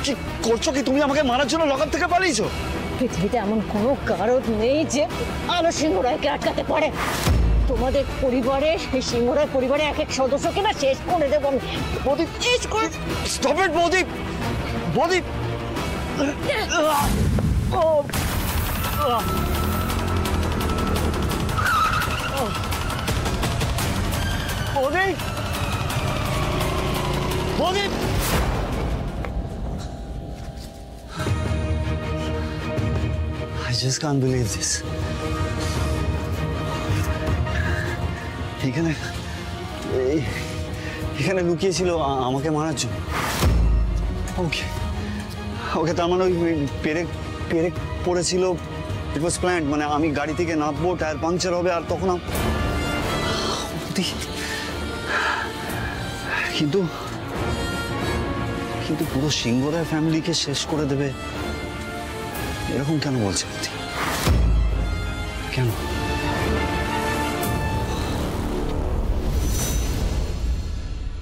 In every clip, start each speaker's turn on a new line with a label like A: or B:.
A: কি করছো কি তুমি? আমাকে মারার জন্য লকার থেকে পালিয়েছো?
B: পৃথিবীতে এমন কোনো কারণ নেই যে আলো সিংহ রায়কে আটকাতে পারে। তোমাদের পরিবারে, সেই সিংহ রায় পরিবারে এক এক সদস্যকে না শেষ করে দেবো আমি।
A: বৌদি, স্টপ ইট বৌদি। বৌদি, বৌদি, বৌদি, I just can't believe this. এখানে লুকিয়েছিল আমাকে মারার জন্য। ওকে ওকে, তার মানে ওই পেরেক পড়েছিল। ইট ওয়াজ প্ল্যান্ড, মানে আমি গাড়ি থেকে নামবো, টায়ার পাংচার হবে, আর তখন কিন্তু কিন্তু পুরো সিংহ রায় ফ্যামিলিকে শেষ করে দেবে, এরকম কেন বলছে? কেন?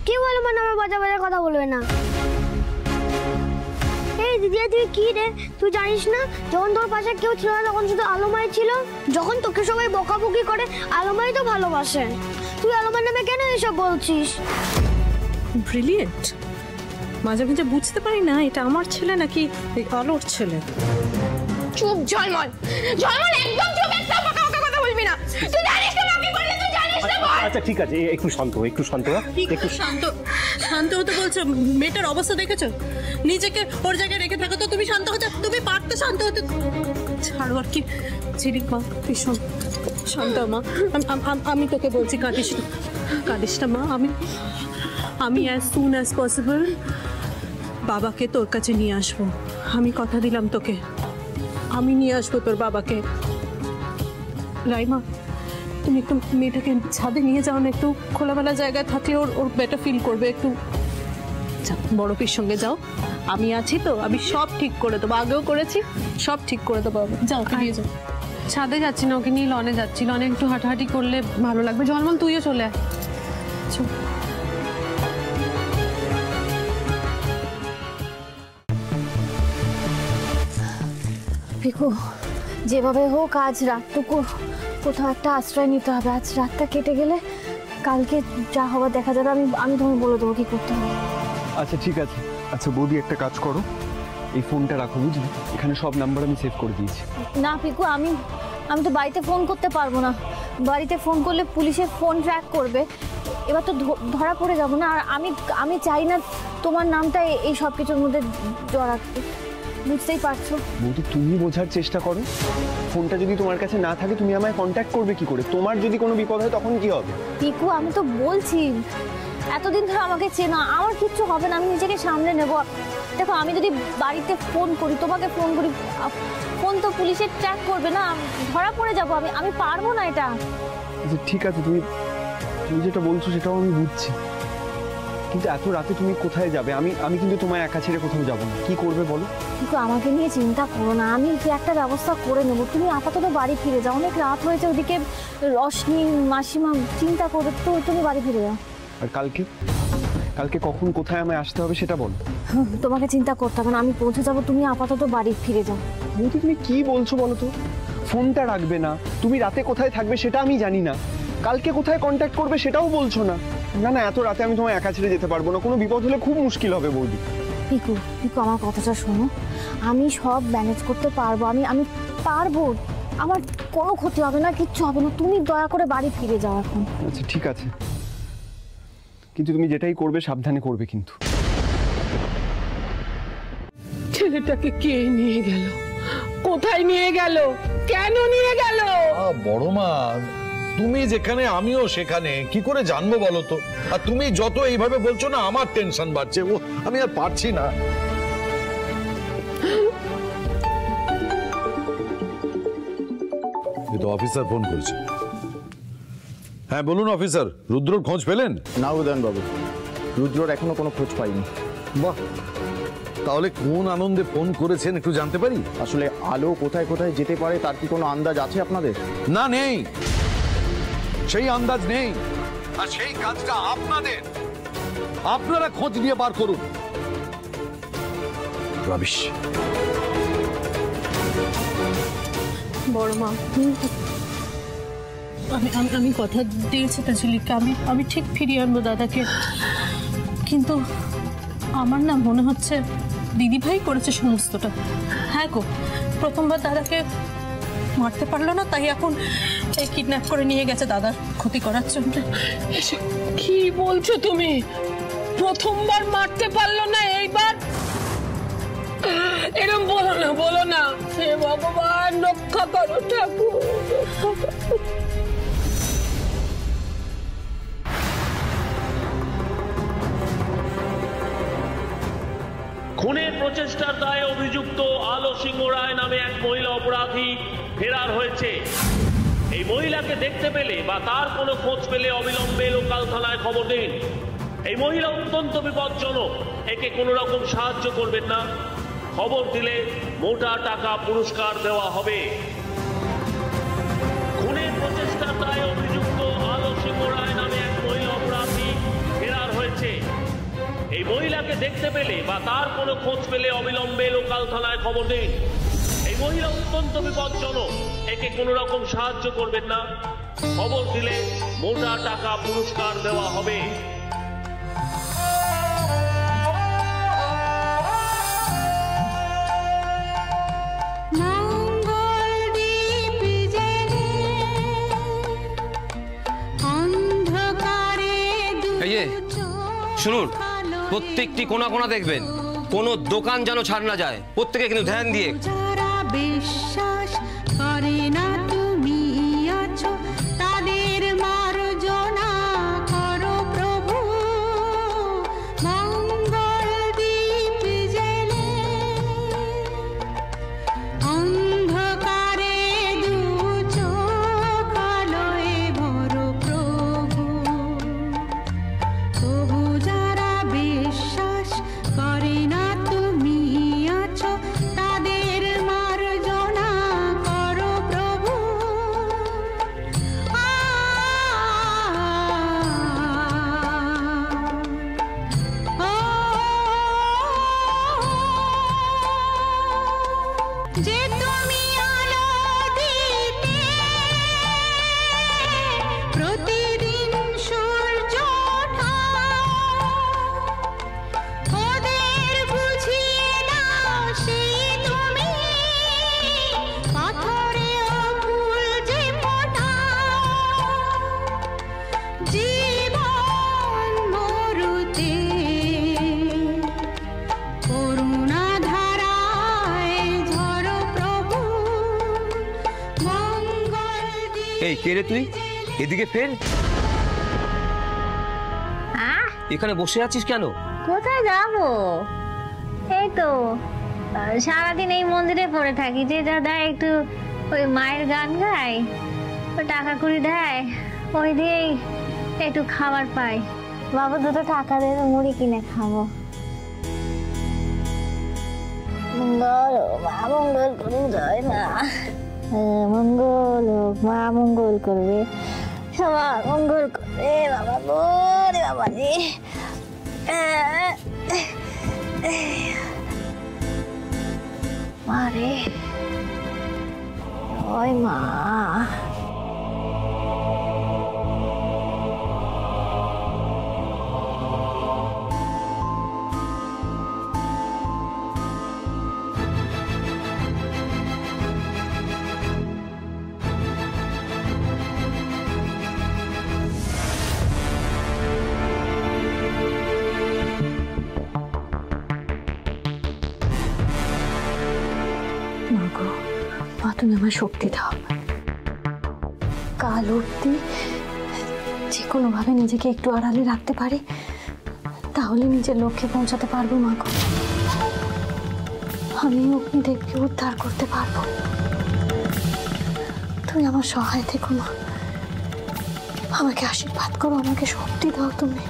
C: কি বলো মানে আমার বাজে বাজে কথা বলবে না। এই দিদি, তুই কি রে? তুই জানিস না যখন তোর পাশে কেউ ছিল না তখন শুধু আলোমাই ছিল? যখন তোকে সবাই বকাবকি করে আলোমাই তো ভালোবাসে, তুই আলোমার নামে কেন এসব বলছিস?
D: ব্রিলিয়েন্ট। মাঝে মাঝে বুঝতে পারি না এটা আমার ছেলে নাকি আলোর ছেলে।
E: চুপ জলমল, জলমল একদম চুপ, একদম বকা বকা কথা বলবি না। তুই জানিস না আমি বললে তুই জানিস না বল।
F: আচ্ছা ঠিক আছে, একটু শান্ত একটু
D: শান্ত হতে বলছো? মেয়েটার অবস্থা দেখেছো? নিজেকে ওর জায়গায় রেখে থাকো তো তুমি শান্ত হতে, তুমি পারতে শান্ত হতে। ছাড়ো আর কি চিরিক মা, ভীষণ শান্ত মা। আমি তোকে বলছি কাঁদিস না মা। আমি as soon as possible বাবাকে তোর কাছে নিয়ে আসবো। আমি কথা দিলাম তোকে, আমি নিয়ে আসবো তোর বাবাকে। রাইমা, তুমি একটু মেয়েটাকে ছাদে নিয়ে যাও না, একটু খোলামেলা জায়গায় থাকলে ওর বেটার ফিল করবে। একটু বড় পির সঙ্গে যাও, আমি আছি তো, আমি সব ঠিক করে দেবো, আগেও করেছি, সব ঠিক করে দেবো। যাও, নিয়ে যাও। ছাদে যাচ্ছি না, ওকে নিয়ে লনে যাচ্ছি। লনে একটু হাঁটাহাঁটি করলে ভালো লাগবে। জলমল তুইও চলে আয়।
C: পিকু, যেভাবে হোক আজ রাতটুকু কোথাও একটা আশ্রয় নিতে হবে। আজ রাতটা কেটে গেলে কালকে যা হবার দেখা যাবে। আমি তোমায় বলে দেবো কি করতে হবে।
G: আচ্ছা ঠিক আছে। আচ্ছা বৌদি, একটা কাজ করো, এই ফোনটা রাখো, বুঝলি? এখানে সব নাম্বার আমি সেভ করে দিয়েছি।
C: না পিকু, আমি তো বাড়িতে ফোন করতে পারবো না। বাড়িতে ফোন করলে পুলিশে ফোন ট্র্যাক করবে, এবার তো ধরা পড়ে যাবো না। আর আমি চাই না তোমার নামটা এই সব কিছুর মধ্যে জড়াতে, বুঝতেই পারছো?
G: বৌদি, তুমি বোঝার চেষ্টা করো। ফোনটা যদি তোমার কাছে না থাকে তুমি আমায় কন্ট্যাক্ট করবে কি করে? তোমার যদি কোনো বিপদ হয় তখন কি হবে?
C: পিকু, আমি তো বলছি, এতদিন ধরে আমাকে চেনা, আমার কিচ্ছু হবে না, আমি নিজেকে সামলে নেব। দেখো, আমি যদি বাড়িতে ফোন করি, তোমাকে ফোন করি, ফোন তো পুলিশের ট্র্যাক করবে না, ধরা পড়ে যাবো। আমি পারবো না এটা।
G: আচ্ছা ঠিক আছে, তুমি যেটা বলছো সেটাও আমি বুঝছি, কিন্তু এত রাতে তুমি কোথায় যাবে? আমি কিন্তু তোমায় একা ছেড়ে কোথাও যাবো না। কি করবে বলো?
C: কিন্তু আমাকে নিয়ে চিন্তা করো না, আমি যে একটা ব্যবস্থা করে নেবো। তুমি আপাতত বাড়ি ফিরে যাও, অনেক রাত হয়েছে, ওদিকে রশনি মাসিমা চিন্তা করবে, তো তুমি বাড়ি ফিরে যাও।
G: আর কালকে কখন কোথায় আমায় আসতে হবে সেটা বল।
C: তোমাকে চিন্তা করতে হবে না, আমি পৌঁছে যাবো, তুমি আপাতত বাড়ি ফিরে যাও।
G: বৌদি, তুমি কি বলছো বলো তো? ফোনটা রাখবে না, তুমি রাতে কোথায় থাকবে সেটা আমি জানি না, কালকে কোথায় কন্ট্যাক্ট করবে সেটাও বলছো না। না, এত রাতে আমি তোমায় একা ছেড়ে যেতে পারবো না, কোনো বিপদ হলে খুব মুশকিল হবে বৌদি।
C: পিকু, আমার কথাটা শোনো, আমি সব ম্যানেজ করতে পারবো, আমি পারবো, আমার কোনো ক্ষতি হবে না, কিচ্ছু হবে না, তুমি দয়া করে বাড়ি ফিরে যাও এখন।
G: আচ্ছা ঠিক আছে, কিন্তু তুমি যেটাই করবে সাবধানে করবে কিন্তু।
D: ছেলেটাকে কে নিয়ে গেল? কোথায় নিয়ে গেল? কেন নিয়ে গেল?
H: বড় মা, তুমি যেখানে আমিও সেখানে, কি করে জানবো বলো তো? আর তুমি যত এইভাবে বলছো না, আমার টেনশন বাড়ছে। আমি আর পারছি না। অফিসার ফোন করেছে। হ্যাঁ বলুন অফিসার, রুদ্রর খোঁজ পেলেন?
I: না উদয়ন বাবু, রুদ্রর এখনো কোনো খোঁজ পাইনি।
H: বাহ, তাহলে কোন আনন্দে ফোন করেছেন একটু জানতে পারি?
I: আসলে আলো কোথায় কোথায় যেতে পারে তার কি কোনো আন্দাজ আছে আপনাদের?
H: না, নেই, সেই আন্দাজ নেই। আর সেই কাজটা আপনাদের, আপনারা খোঁজ নিয়ে বার করুন।
F: রাবিশ।
D: বড় মা, আমি কথা দিয়েছি তো ঝিলিককে, আমি ঠিক ফিরিয়ে আনবো দাদাকে, কিন্তু আমার না মনে হচ্ছে দিদিভাই করেছে সমস্তটা। হ্যাঁ গো, প্রথমবার দাদাকে মারতে পারলো না, তাই এখন এই কিডন্যাপ করে নিয়ে গেছে দাদার ক্ষতি করার জন্য।
J: কি বলছো তুমি? প্রথমবার মারতে পারলো না, এইবার? এরকম বলো না, হে ভগবান রক্ষা করো ঠাকুর।
K: খুনের প্রচেষ্টার দায়ে অভিযুক্ত আলো সিংহ রায় নামে এক মহিলা অপরাধী ফেরার হয়েছে। এই মহিলাকে দেখতে পেলে বা তার কোনো খোঁজ পেলে অবিলম্বে লোকাল থানায় খবর দিন। এই মহিলা অত্যন্ত বিপজ্জনক, একে কোনো রকম সাহায্য করবেন না। খবর দিলে মোটা টাকা পুরস্কার দেওয়া হবে। খুনের প্রচেষ্টার দায়ে অভিযুক্ত আলো সিংহ রায় নামে এক মহিলা অপরাধী ফেরার হয়েছে। এই মহিলাকে দেখতে পেলে বা তার কোনো খোঁজ পেলে অবিলম্বে লোকাল থানায় খবর দিন। এই মহিলা অত্যন্ত বিপজ্জনক, একে কোনো রকম সাহায্য করবেন না। খবর দিলে মোটা টাকা পুরস্কার দেওয়া হবে।
L: শুনুন, প্রত্যেকটি কোনা কোনা দেখবেন, কোনো দোকান যেন ছাড় না যায়, প্রত্যেকে কিন্তু ধ্যান দিয়ে।
M: বিশ্বাস করে না তুমি আছো, তাদের মার্জনা করো প্রভু। মঙ্গল দ্বীপ জেলে অন্ধকারে দু চোখ আলোয় ভরো প্রভু। তবু যারা বিশ্বাস করে না তুমি আছো, তাদের মার্জনা করো প্রভু। যে তুমি আলো দিতে প্রতিদিন সূর্য ওঠাও, ওদের বুঝিয়ে দাও সেই তুমি পাথরে ফুল যে ফোটাও। জীবন মরুতে করুণা ধারায় ঝরো প্রভু। মঙ্গল
L: এই কে রে তুই? এদিকে ফের। এখানে বসে আছিস কেন?
C: কোথায় যাবো? এই তো সারাদিন এই মন্দিরে পড়ে থাকি, যে দাদা একটু ওই মায়ের গান গায়, ও টাকা কুড়ি দেয়, ওই দিয়েই একটু খাবার পাই। বাবা দুটো টাকা দিয়ে মুড়ি কিনে খাবো। মঙ্গল মা মঙ্গল করুন, জয় মা। মঙ্গল মা মঙ্গল করবে, সবার মঙ্গল করবে বাবা গো। রে বাবাজি, মারে ওই মা। মাগো, মা তুমি আমার শক্তি দাও। কাল অবধি যে কোনোভাবে নিজেকে একটু আড়ালে রাখতে পারি, তাহলে নিজের লক্ষ্যে পৌঁছাতে পারবো মাগো। আমি অগ্নিদেবকে উদ্ধার করতে পারবো। তুমি আমার সহায় থেকো মা, আমাকে আশীর্বাদ করো, আমাকে শক্তি দাও তুমি।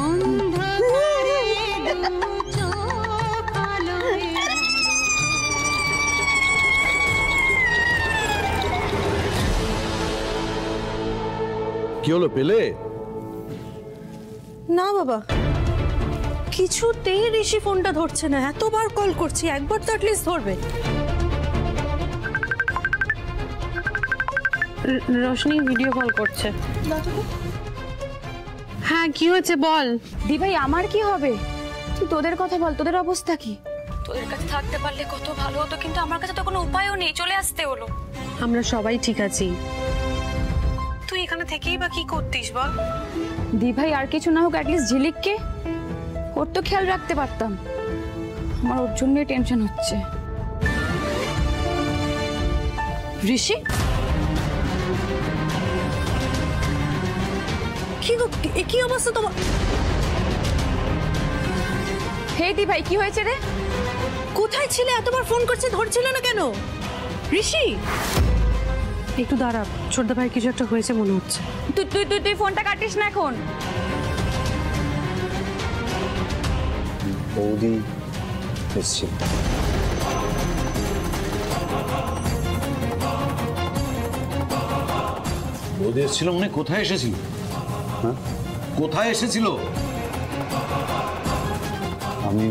M: অন্ধকারে দু চোখ আলোয়
H: কি হলো, পেলে?
D: না বাবা, কিছুতেই ঋষি ফোনটা ধরছে না। এতবার কল করছি, একবার তো অ্যাটলিস্ট ধরবে। রোশনি ভিডিও কল করছে। হ্যাঁ, কি হয়েছে বল।
C: দি ভাই, আমার কি হবে? তুই তোদের কথা বল, তোদের অবস্থা কি? তোদের কাছে থাকতে পারলে কত ভালো হতো, কিন্তু আমার কাছে তো কোনো উপায়ও নেই, চলে আসতে হলো।
D: আমরা সবাই ঠিক আছি, তুই এখানে থেকেই বা কি করতিস বল।
C: দি ভাই, আর কিছু না হোক অ্যাটলিস্ট ঝিলিককে ওর তো খেয়াল রাখতে পারতাম। আমার ওর জন্যই টেনশন হচ্ছে।
D: ঋষি, কি অবস্থা তোমার?
C: হে দি ভাই, কি হয়েছে রে?
D: কোথায় ছিলে? এতবার ফোন করছে, ধরছিল না কেন? ঋষি, একটু দাঁড়া, ছোটদা ভাই কিছু একটা হয়েছে মনে হচ্ছে।
C: তুই ফোনটা কাটিস না এখন।
A: বৌদি এসছিল।
H: বৌদি এসেছিল মানে কোথায় এসেছিল?
A: হ্যাঁ,
H: কোথায় এসেছিল?
A: আমি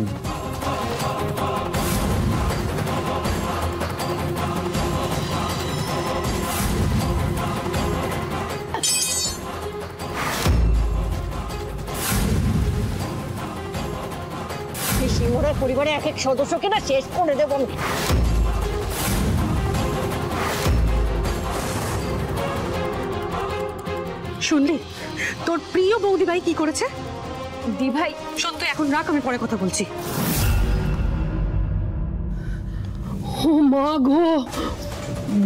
B: সিংহরায় পরিবারে এক এক সদস্যকে না শেষ করে দেবো আমি।
D: শুনলি তোর প্রিয় বৌদি ভাই কি করেছে?
C: দি ভাই,
D: সত্য এখন রাখ, আমি পরে কথা বলছি।
J: ও মা গো,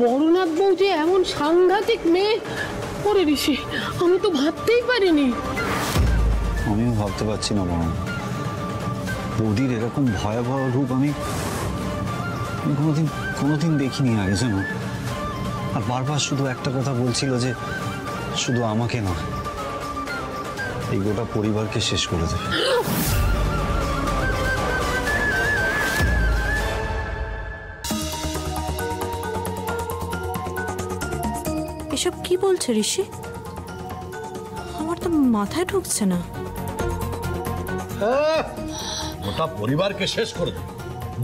J: বড়নাথ বউ যে এমন সাংঘাতিক মেয়ে, ওরে ঋষি, আমি তো ভাবতেই পারিনি।
A: আমিও ভাবতে পারছি না বরং বৌদির এরকম ভয়াবহ রূপ আমি কোনোদিন দেখিনি আগে যেন। আর বারবার শুধু একটা কথা বলছিল যে শুধু আমাকে না, এই গোটা পরিবারকে শেষ করে দেবে।
D: এসব কি বলছে ঋষি? আমার তো মাথায় ঢুকছে না।
H: গোটা পরিবারকে শেষ করে দেবে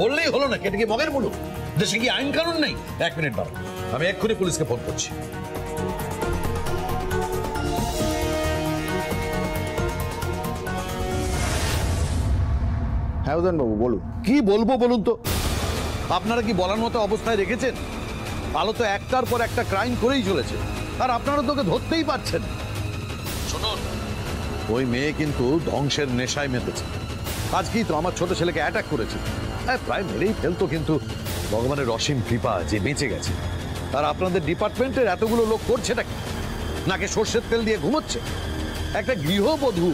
H: বললেই হলো না? কেটে কি মগের মুলুক? দেশে কি আইন কানুন নেই? 1 মিনিট বাবা, আমি এক্ষুনি পুলিশকে ফোন করছি।
I: হ্যাঁ উদয়ন বাবু বলুন।
H: কি বলবো বলুন তো? আপনারা কি বলার মতো অবস্থায় রেখেছেন? আলো তো একটার পর একটা ক্রাইম করেই চলেছে, আর আপনারা তোকে ধরতেই পারছেন। শুনুন, ওই মেয়ে কিন্তু ধ্বংসের নেশায় মেতেছে। আজকেই তো আমার ছোট ছেলেকে অ্যাটাক করেছে, প্রায় মেরেই ফেলতো, কিন্তু ভগবানের অসীম কৃপা যে বেঁচে গেছে। আর আপনাদের ডিপার্টমেন্টের এতগুলো লোক করছেটা কি? নাকে সর্ষের তেল দিয়ে ঘুমোচ্ছে। একটা গৃহবধূ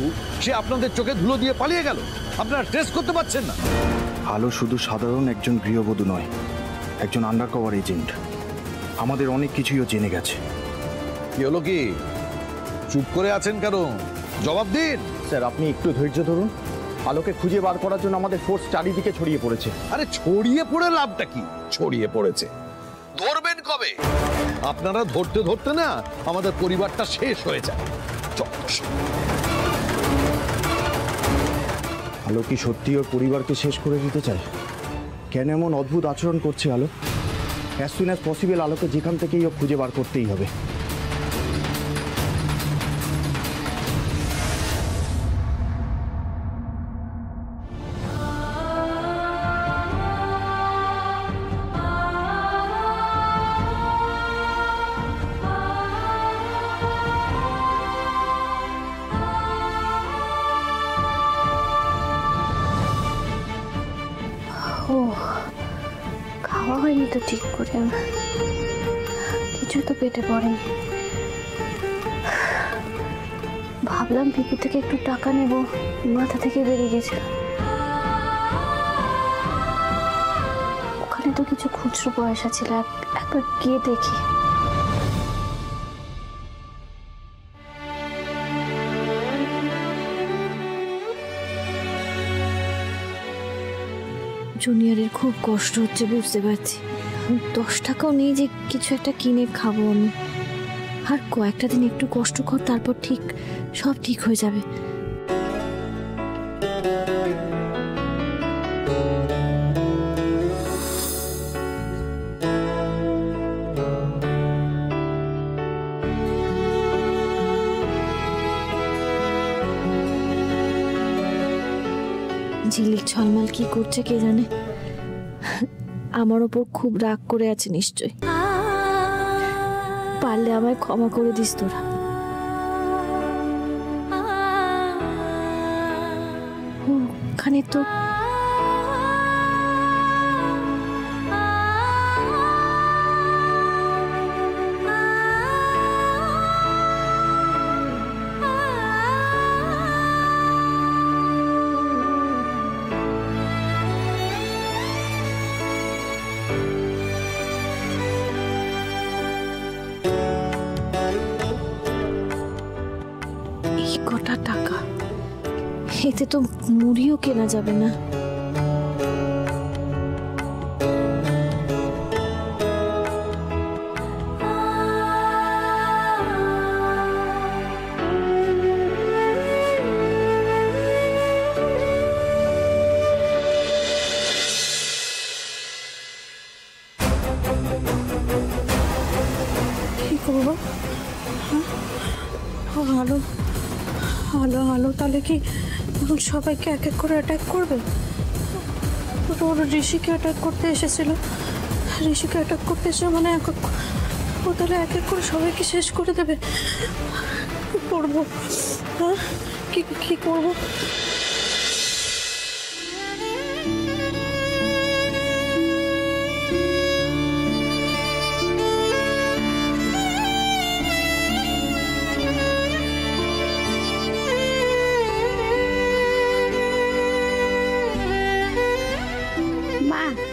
H: সে আপনাদের চোখে ধুলো দিয়ে পালিয়ে গেল, আপনারা ট্রেস করতে পারছেন না।
I: আলো শুধু সাধারণ একজন গৃহবধূ নয়, একজন আন্ডারকভার এজেন্ট। আমাদের অনেক কিছুইও জেনে গেছে।
H: কি হলো, কি চুপ করে আছেন কেন? জবাব দিন।
I: স্যার আপনি একটু ধৈর্য ধরুন। আলোকে খুঁজে বার করার জন্য আমাদের ফোর্স চারিদিকে ছড়িয়ে পড়েছে।
H: আরে ছড়িয়ে পড়ে লাভটা কি? ছড়িয়ে পড়েছে, ধরবেন কবে? আপনারা ধরতে ধরতে না আমাদের পরিবারটা শেষ হয়ে যায়।
I: আলো কি সত্যি ওর পরিবারকে শেষ করে দিতে চায়? কেন এমন অদ্ভুত আচরণ করছে আলো? অ্যাজ সুন অ্যাজ পসিবল আলোকে যেখান থেকেই ও খুঁজে বার করতেই হবে।
C: ও খাওয়া হয়নি তো ঠিক করে, কিছু তো পেটে পড়েনি। ভাবলাম পিপি থেকে একটু টাকা নেব, মাথা থেকে বেরিয়ে গেছে। ওখানে তো কিছু খুচরো পয়সা ছিল, একবার গিয়ে দেখি। জুনিয়রের খুব কষ্ট হচ্ছে, বুঝতে পারছি। 10 টাকাও নেই যে কিছু একটা কিনে খাবো আমি। আর কয়েকটা দিন একটু কষ্ট কর, তারপর সব ঠিক হয়ে যাবে। ঝিলিক ঝলমল কি করছে কে জানে, আমার ওপর খুব রাগ করে আছে নিশ্চয়। পারলে আমায় ক্ষমা করে দিস তোরা। ওখানে তো কটা টাকা, এতে তো মুড়িও কেনা যাবে না।
D: কি করবো? আলো আলো আলো তাহলে কি এখন সবাইকে এক এক করে অ্যাটাক করবে? ওরা ঋষিকে অ্যাটাক করতে এসেছিল, ঋষিকে অ্যাটাক করতে এসে মানে ও তাহলে এক এক করে সবাইকে শেষ করে দেবে। কি করবো? হ্যাঁ কি করবো?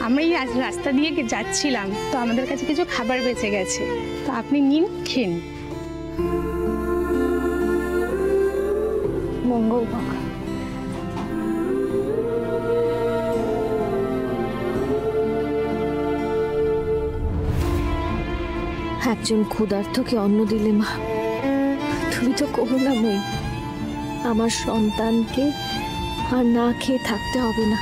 E: আমরা এই রাস্তা দিয়ে যাচ্ছিলাম, তো আমাদের কাছে কিছু খাবার বেঁচে গেছে, তো আপনি নিন, খেন।
C: মঙ্গল হোক। একজন ক্ষুধার্তকে অন্ন দিলে মা, তুমি তো করুণাময়ী। আমার সন্তানকে আর না খেয়ে থাকতে হবে না।